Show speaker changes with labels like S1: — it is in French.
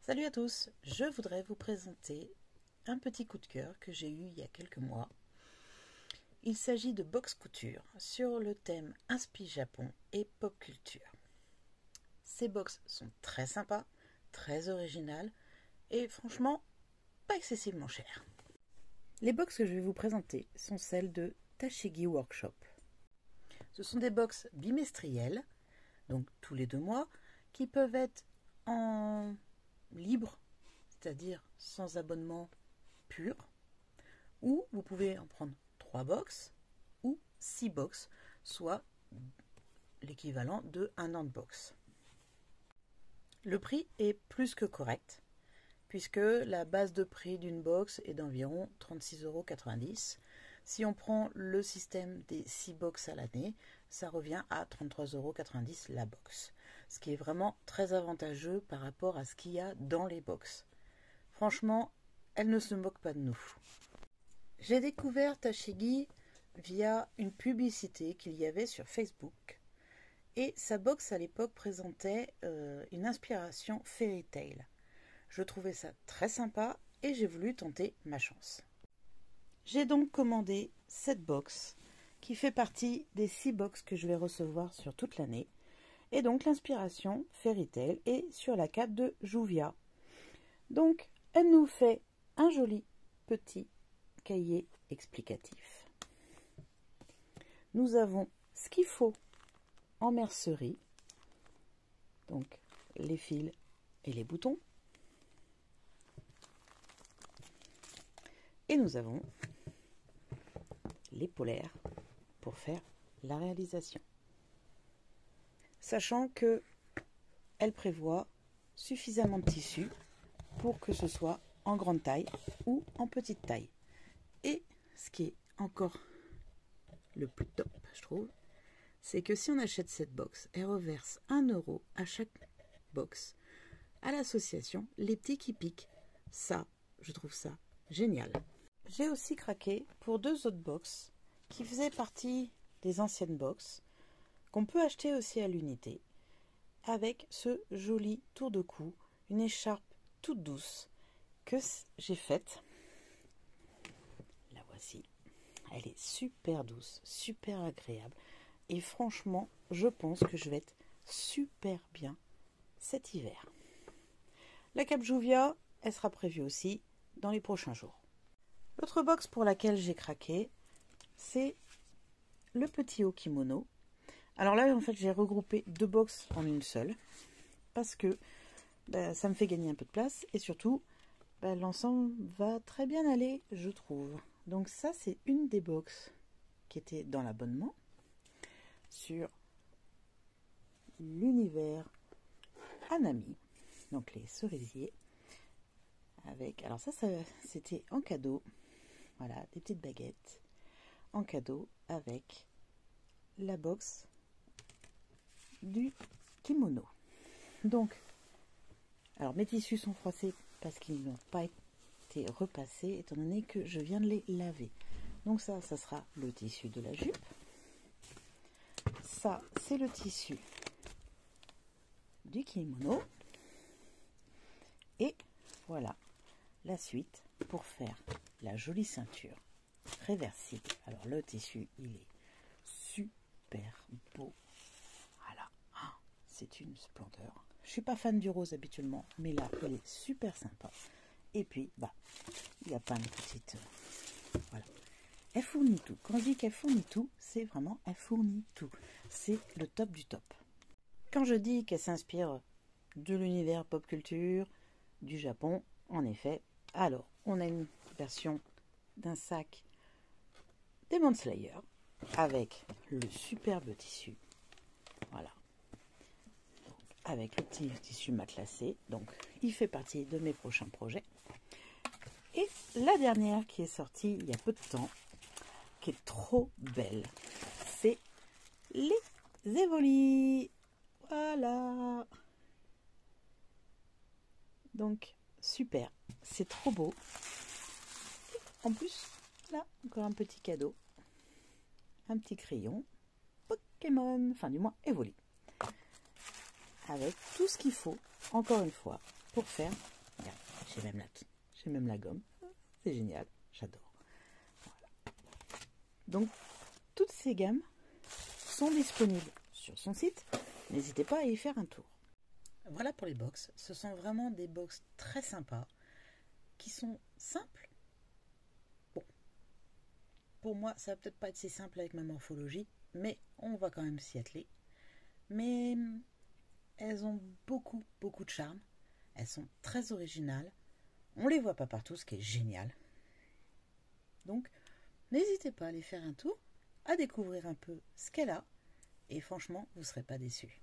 S1: Salut à tous, je voudrais vous présenter un petit coup de cœur que j'ai eu il y a quelques mois. Il s'agit de box couture sur le thème Inspi Japon et pop culture. Ces box sont très sympas, très originales et franchement pas excessivement chères. Les box que je vais vous présenter sont celles de Tashigi Workshop. Ce sont des box bimestrielles, donc tous les 2 mois, qui peuvent être en libre, c'est-à-dire sans abonnement pur, ou vous pouvez en prendre 3 box ou 6 box, soit l'équivalent de 1 an de box. Le prix est plus que correct, puisque la base de prix d'une box est d'environ 36,90 €. Si on prend le système des 6 box à l'année, ça revient à 33,90 € la box, ce qui est vraiment très avantageux par rapport à ce qu'il y a dans les box. Franchement, elle ne se moque pas de nous. J'ai découvert Tashigi via une publicité qu'il y avait sur Facebook. Et sa box à l'époque présentait une inspiration fairy tale. Je trouvais ça très sympa et j'ai voulu tenter ma chance. J'ai donc commandé cette box qui fait partie des 6 box que je vais recevoir sur toute l'année. Et donc l'inspiration fairy tale est sur la cape de Juvia. Donc elle nous fait un joli petit cahier explicatif. Nous avons ce qu'il faut en mercerie, donc les fils et les boutons. Et nous avons les polaires pour faire la réalisation. Sachant que elle prévoit suffisamment de tissu pour que ce soit en grande taille ou en petite taille. Et ce qui est encore le plus top, je trouve, c'est que si on achète cette box, elle reverse 1 € à chaque box à l'association Les Petits qui Piquent. Ça, je trouve ça génial. J'ai aussi craqué pour 2 autres box qui faisaient partie des anciennes box, qu'on peut acheter aussi à l'unité, avec ce joli tour de cou, une écharpe toute douce que j'ai faite. La voici. Elle est super douce, super agréable. Et franchement, je pense que je vais être super bien cet hiver. La cape Juvia, elle sera prévue aussi dans les prochains jours. L'autre box pour laquelle j'ai craqué, c'est le petit haut kimono. Alors là, en fait, j'ai regroupé 2 box en une seule, parce que ça me fait gagner un peu de place, et surtout, l'ensemble va très bien aller, je trouve. Donc ça, c'est une des box qui était dans l'abonnement, sur l'univers Hanami, donc les cerisiers, avec, alors ça c'était en cadeau, voilà, des petites baguettes en cadeau avec la box du kimono. Donc, alors mes tissus sont froissés parce qu'ils n'ont pas été repassés, étant donné que je viens de les laver. Donc ça sera le tissu de la jupe. Ça, c'est le tissu du kimono. Et voilà la suite pour faire la jolie ceinture réversible. Alors le tissu, il est super beau. Voilà, c'est une splendeur. Je suis pas fan du rose habituellement, mais là, il est super sympa. Et puis, il y a plein de petites... voilà. Elle fournit tout. Quand je dis qu'elle fournit tout, c'est vraiment, elle fournit tout. C'est le top du top. Quand je dis qu'elle s'inspire de l'univers pop culture, du Japon, en effet, alors, on a une version d'un sac Demon Slayer avec le superbe tissu. Voilà. Donc, avec le petit tissu matelassé. Donc, il fait partie de mes prochains projets. Et la dernière qui est sortie il y a peu de temps, qui est trop belle, c'est les Evoli. Voilà. Donc, super. C'est trop beau. Et en plus, là, encore un petit cadeau. Un petit crayon Pokémon, enfin du moins Evoli. Avec tout ce qu'il faut, encore une fois, pour faire. Regarde, j'ai même la gomme. C'est génial, j'adore. Voilà. Donc, toutes ces gammes sont disponibles sur son site. N'hésitez pas à y faire un tour. Voilà pour les box. Ce sont vraiment des box très sympas, qui sont simples. Bon, pour moi, ça va peut-être pas être si simple avec ma morphologie, mais on va quand même s'y atteler. Mais elles ont beaucoup de charme. Elles sont très originales. On les voit pas partout, ce qui est génial. Donc, n'hésitez pas à aller faire un tour, à découvrir un peu ce qu'elle a, et franchement, vous ne serez pas déçus.